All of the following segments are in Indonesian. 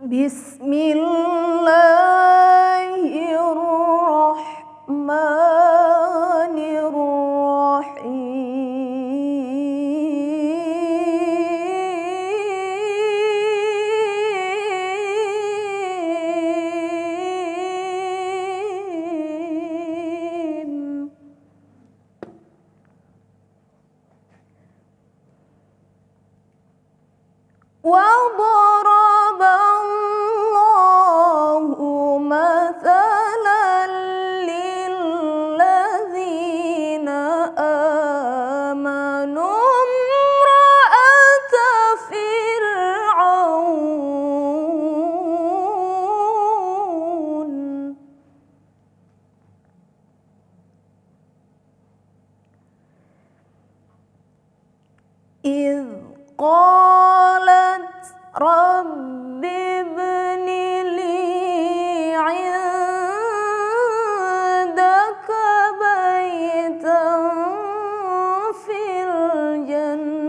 Bismillahirrahmanirrahim. وَضَرَبَ اللَّهُ مَثَلًا لِّلَّذِينَ آمَنُوا امْرَأَتَ فِرْعَوْنَ إِذْ قَالَتْ رَبِّ ابْنِ لِي عِندَكَ بَيْتًا فِي الْجَنَّةِ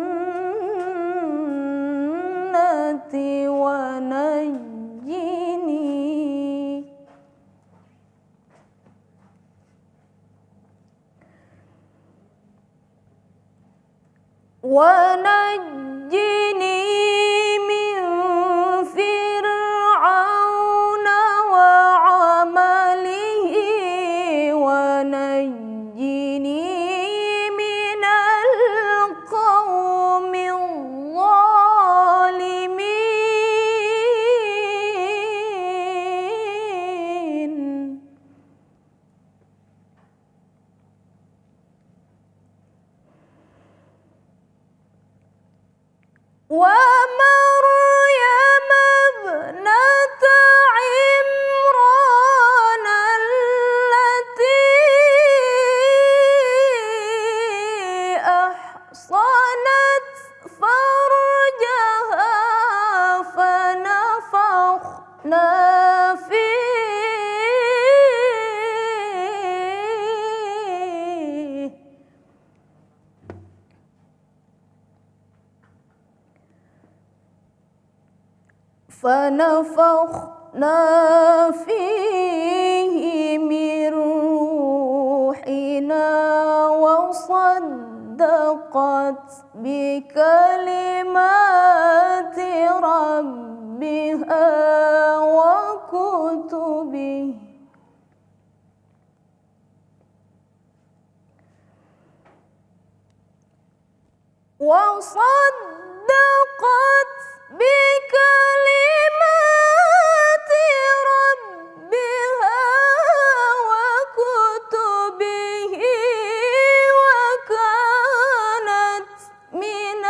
ونجني من فرعون وعمله ونجني من القوم الظالمين. ومريم ابنة عمران التي أحصنت فرجها فنفخنا فيه من روحنا وصدقت بكلمات ربها وكتبه وكانت من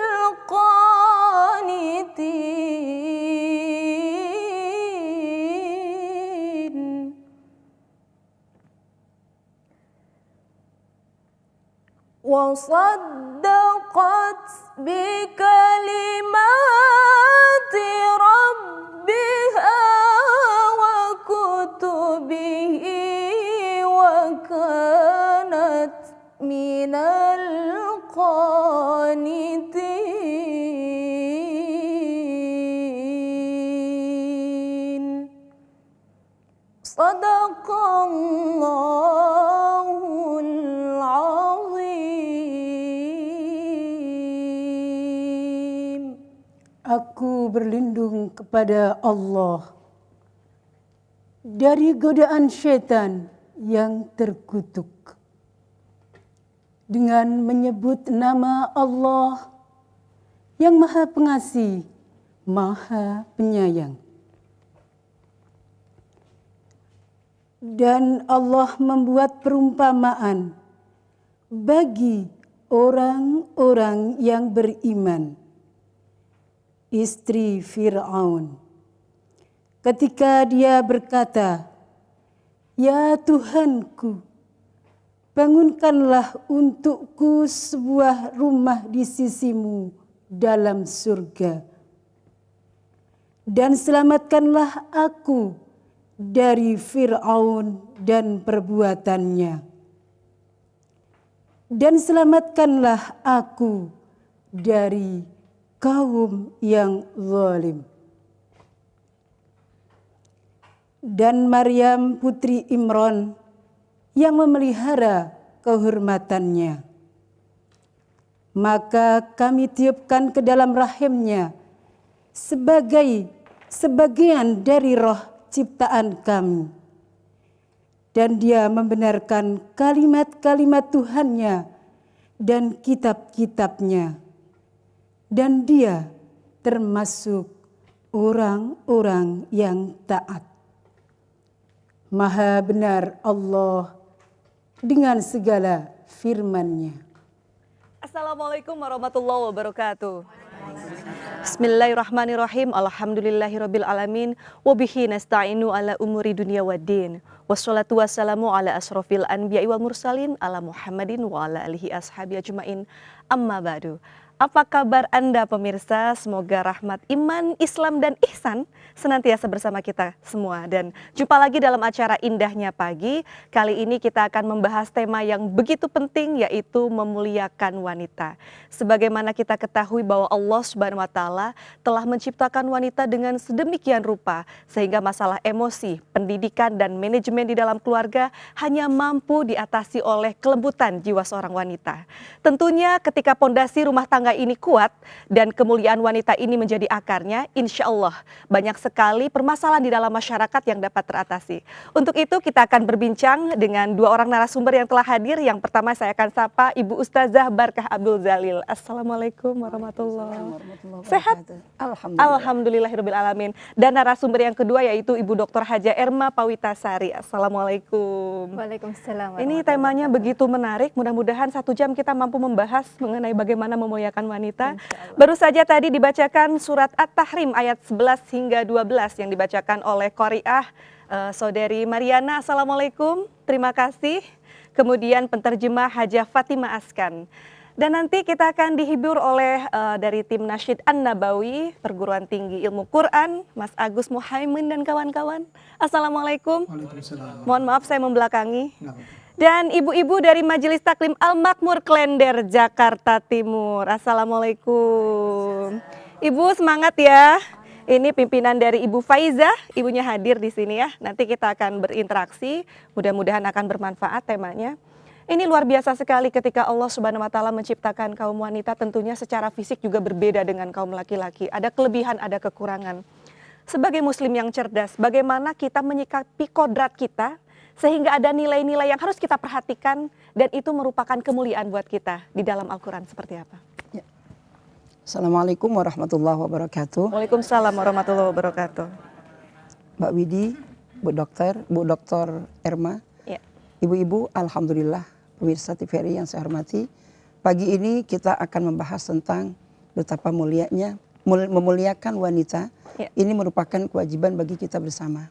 القانتين. وصدقت بكلمات ربها وكتبه وكانت من القانتين. صدق Allahul Azim. Aku berlindung kepada Allah dari godaan syaitan yang terkutuk dengan menyebut nama Allah yang Maha Pengasih, Maha Penyayang. Dan Allah membuat perumpamaan bagi orang-orang yang beriman. Istri Fir'aun, ketika dia berkata, "Ya Tuhanku, bangunkanlah untukku sebuah rumah di sisimu dalam surga, dan selamatkanlah aku dari Fir'aun dan perbuatannya, dan selamatkanlah aku dari kaum yang zalim." dan Maryam putri Imran yang memelihara kehormatannya. Maka kami tiupkan ke dalam rahimnya sebagai sebagian dari roh ciptaan kami. Dan dia membenarkan kalimat-kalimat Tuhannya dan kitab-kitabnya. Dan dia termasuk orang-orang yang taat. Maha benar Allah dengan segala firman-Nya. Assalamualaikum warahmatullahi wabarakatuh. Bismillahirrahmanirrahim. Alhamdulillahirabbil alamin wa bihi nasta'inu ala umuri dunya waddin. Wassalatu wassalamu ala asrofil anbiya'i wal mursalin ala Muhammadin wa ala alihi ashabi ajmain. Amma ba'du. Apa kabar Anda pemirsa? Semoga rahmat iman, Islam dan ihsan senantiasa bersama kita semua. Dan jumpa lagi dalam acara Indahnya Pagi. Kali ini kita akan membahas tema yang begitu penting, yaitu memuliakan wanita. Sebagaimana kita ketahui bahwa Allah Subhanahu wa Ta'ala telah menciptakan wanita dengan sedemikian rupa sehingga masalah emosi, pendidikan dan manajemen di dalam keluarga hanya mampu diatasi oleh kelembutan jiwa seorang wanita. Tentunya ketika pondasi rumah tangga ini kuat dan kemuliaan wanita ini menjadi akarnya, insya Allah banyak sekali permasalahan di dalam masyarakat yang dapat teratasi. Untuk itu kita akan berbincang dengan dua orang narasumber yang telah hadir. Yang pertama saya akan sapa Ibu Ustazah Barkah Abdul Zalil. Assalamualaikum warahmatullahi wabarakatuh. Sehat? Alhamdulillahirabbil alamin. Dan narasumber yang kedua yaitu Ibu Dr. Haja Erma Pawitasari. Assalamualaikum. Waalaikumsalam. Ini temanya begitu menarik. Mudah-mudahan 1 jam kita mampu membahas mengenai bagaimana memuliakan wanita. Baru saja tadi dibacakan surat At-Tahrim ayat 11 hingga 12 yang dibacakan oleh Qari'ah Saudari Mariana. Assalamualaikum, terima kasih. Kemudian penterjemah Hajah Fatimah Askan. Dan nanti kita akan dihibur oleh dari tim Nasyid An-Nabawi Perguruan Tinggi Ilmu Quran, Mas Agus Muhaimin dan kawan-kawan. Assalamualaikum. Mohon maaf saya membelakangi. Dan ibu-ibu dari Majelis Taklim Al-Makmur Klender, Jakarta Timur. Assalamualaikum. Ibu semangat ya. Ini pimpinan dari Ibu Faizah, ibunya hadir di sini ya. Nanti kita akan berinteraksi, mudah-mudahan akan bermanfaat temanya. Ini luar biasa sekali ketika Allah Subhanahu wa Ta'ala menciptakan kaum wanita, tentunya secara fisik juga berbeda dengan kaum laki-laki. Ada kelebihan, ada kekurangan. Sebagai muslim yang cerdas, bagaimana kita menyikapi kodrat kita sehingga ada nilai-nilai yang harus kita perhatikan dan itu merupakan kemuliaan buat kita di dalam Al-Quran seperti apa? Ya. Assalamualaikum warahmatullahi wabarakatuh. Waalaikumsalam warahmatullahi wabarakatuh. Mbak Widi, Bu Dokter Erma, Ya. Ibu-ibu, alhamdulillah, pemirsa TVRI yang saya hormati. Pagi ini kita akan membahas tentang betapa mulianya memuliakan wanita. Ya. Ini merupakan kewajiban bagi kita bersama.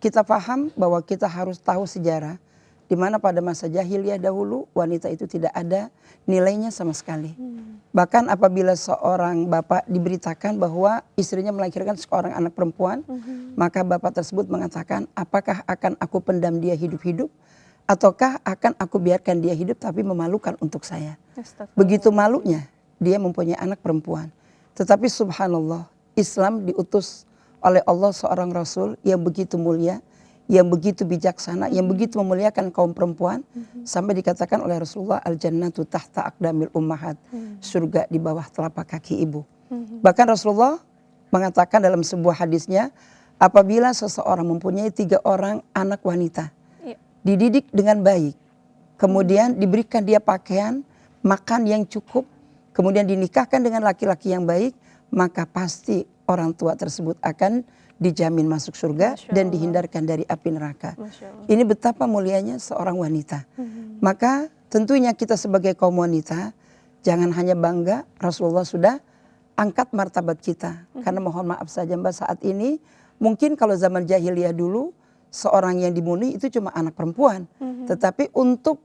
Kita paham bahwa kita harus tahu sejarah di mana pada masa jahiliyah dahulu wanita itu tidak ada nilainya sama sekali. Bahkan apabila seorang bapak diberitakan bahwa istrinya melahirkan seorang anak perempuan, maka bapak tersebut mengatakan, apakah akan aku pendam dia hidup-hidup ataukah akan aku biarkan dia hidup tapi memalukan untuk saya. Begitu malunya dia mempunyai anak perempuan. Tetapi subhanallah, Islam diutus oleh Allah seorang Rasul yang begitu mulia, yang begitu bijaksana, yang begitu memuliakan kaum perempuan. Sampai dikatakan oleh Rasulullah, al-jannatu tahta aqdamil ummahat. Surga di bawah telapak kaki ibu. Bahkan Rasulullah mengatakan dalam sebuah hadisnya, apabila seseorang mempunyai 3 orang anak wanita, dididik dengan baik, kemudian diberikan dia pakaian, makan yang cukup, kemudian dinikahkan dengan laki-laki yang baik, maka pasti orang tua tersebut akan dijamin masuk surga dan dihindarkan dari api neraka. Ini betapa mulianya seorang wanita. Maka tentunya kita sebagai kaum wanita jangan hanya bangga, Rasulullah sudah angkat martabat kita. Karena mohon maaf saja Mbak, saat ini mungkin kalau zaman jahiliyah dulu seorang yang dibunuh itu cuma anak perempuan. Tetapi untuk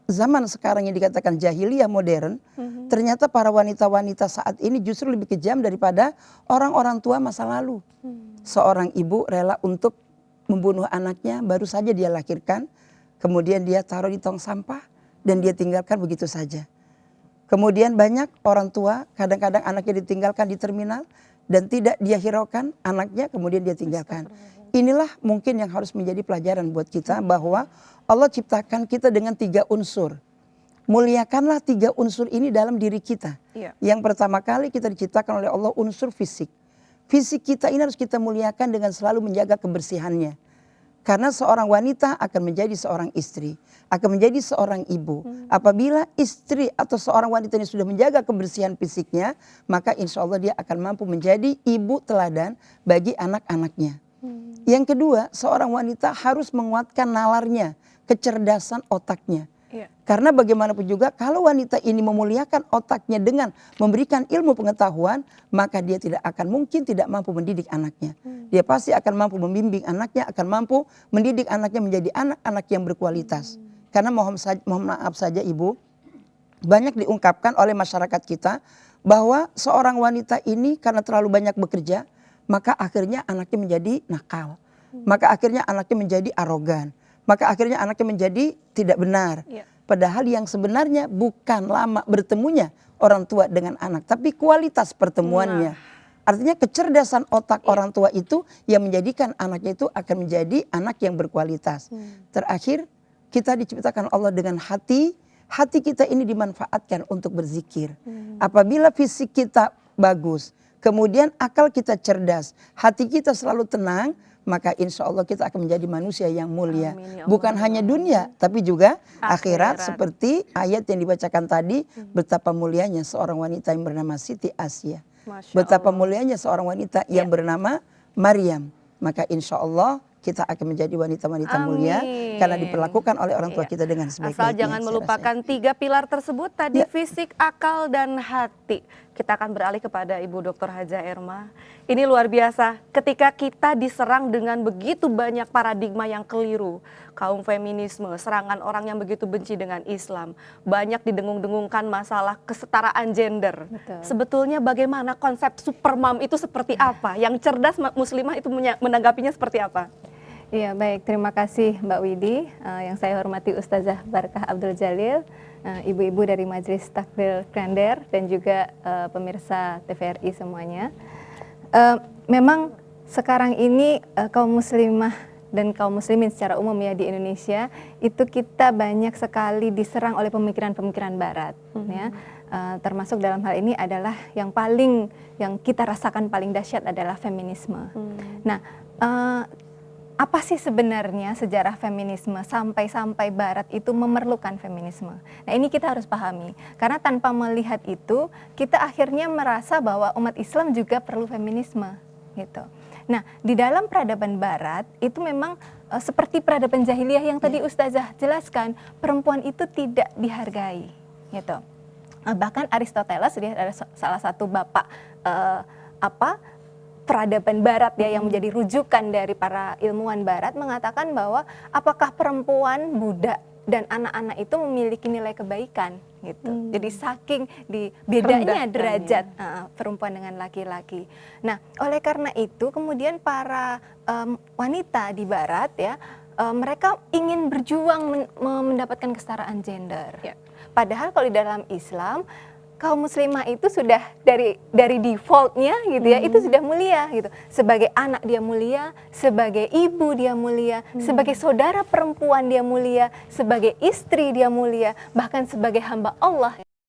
zaman sekarang yang dikatakan jahiliyah modern, ternyata para wanita-wanita saat ini justru lebih kejam daripada orang-orang tua masa lalu. Seorang ibu rela untuk membunuh anaknya baru saja dia lahirkan, kemudian dia taruh di tong sampah dan dia tinggalkan begitu saja. Kemudian banyak orang tua kadang-kadang anaknya ditinggalkan di terminal dan tidak dia hiraukan anaknya, kemudian dia tinggalkan. Inilah mungkin yang harus menjadi pelajaran buat kita, bahwa Allah ciptakan kita dengan 3 unsur. Muliakanlah 3 unsur ini dalam diri kita. Iya. Yang pertama kali kita diciptakan oleh Allah unsur fisik. Fisik kita ini harus kita muliakan dengan selalu menjaga kebersihannya. Karena seorang wanita akan menjadi seorang istri, akan menjadi seorang ibu. Apabila istri atau seorang wanita ini sudah menjaga kebersihan fisiknya, maka insya Allah dia akan mampu menjadi ibu teladan bagi anak-anaknya. Yang kedua, seorang wanita harus menguatkan nalarnya, kecerdasan otaknya. Iya. Karena bagaimanapun juga kalau wanita ini memuliakan otaknya dengan memberikan ilmu pengetahuan, maka dia tidak akan mungkin tidak mampu mendidik anaknya. Dia pasti akan mampu membimbing anaknya, akan mampu mendidik anaknya menjadi anak-anak yang berkualitas. Karena mohon maaf saja Ibu, banyak diungkapkan oleh masyarakat kita bahwa seorang wanita ini karena terlalu banyak bekerja, maka akhirnya anaknya menjadi nakal. Maka akhirnya anaknya menjadi arogan. Maka akhirnya anaknya menjadi tidak benar. Iya. Padahal yang sebenarnya bukan lama bertemunya orang tua dengan anak, tapi kualitas pertemuannya. Artinya kecerdasan otak orang tua itu yang menjadikan anaknya itu akan menjadi anak yang berkualitas. Terakhir, kita diciptakan Allah dengan hati. Hati kita ini dimanfaatkan untuk berzikir. Apabila fisik kita bagus, kemudian akal kita cerdas, hati kita selalu tenang, maka insya Allah kita akan menjadi manusia yang mulia. Amin, ya Allah. Bukan hanya dunia, tapi juga akhirat. Akhirat. Seperti ayat yang dibacakan tadi, betapa mulianya seorang wanita yang bernama Siti Asia. Masya Betapa Allah. mulianya seorang wanita yang bernama Maryam. Maka insya Allah kita akan menjadi wanita-wanita mulia karena diperlakukan oleh orang tua kita dengan sebaik-baiknya. Asal jangan saya melupakan 3 pilar tersebut tadi, fisik, akal, dan hati. Kita akan beralih kepada Ibu Dr. Haja Erma. Ini luar biasa, ketika kita diserang dengan begitu banyak paradigma yang keliru, kaum feminisme, serangan orang yang begitu benci dengan Islam, banyak didengung-dengungkan masalah kesetaraan gender. Betul. Sebetulnya bagaimana konsep supermom itu seperti apa? Yang cerdas muslimah itu menanggapinya seperti apa? Iya, baik, terima kasih Mbak Widi. Yang saya hormati Ustazah Barkah Abdul Jalil, ibu-ibu dari Majelis Takfir Klender, dan juga pemirsa TVRI semuanya. Memang sekarang ini kaum muslimah dan kaum muslimin secara umum ya di Indonesia itu kita banyak sekali diserang oleh pemikiran-pemikiran Barat, ya. Termasuk dalam hal ini adalah yang kita rasakan paling dahsyat adalah feminisme. Nah, apa sih sebenarnya sejarah feminisme sampai Barat itu memerlukan feminisme? Nah, ini kita harus pahami. Karena tanpa melihat itu, kita akhirnya merasa bahwa umat Islam juga perlu feminisme, gitu. Nah, di dalam peradaban Barat itu memang seperti peradaban jahiliyah yang tadi Ustazah jelaskan, perempuan itu tidak dihargai, gitu. Bahkan Aristoteles, dia adalah salah satu bapak peradaban Barat ya, yang menjadi rujukan dari para ilmuwan Barat, mengatakan bahwa apakah perempuan, budak, dan anak-anak itu memiliki nilai kebaikan gitu. Jadi saking bedanya derajat perempuan dengan laki-laki. Nah, oleh karena itu kemudian para wanita di Barat ya, mereka ingin berjuang mendapatkan kesetaraan gender. Ya. Padahal kalau di dalam Islam, kaum muslimah itu sudah dari defaultnya gitu ya, itu sudah mulia gitu. Sebagai anak dia mulia, sebagai ibu dia mulia, sebagai saudara perempuan dia mulia, sebagai istri dia mulia, bahkan sebagai hamba Allah.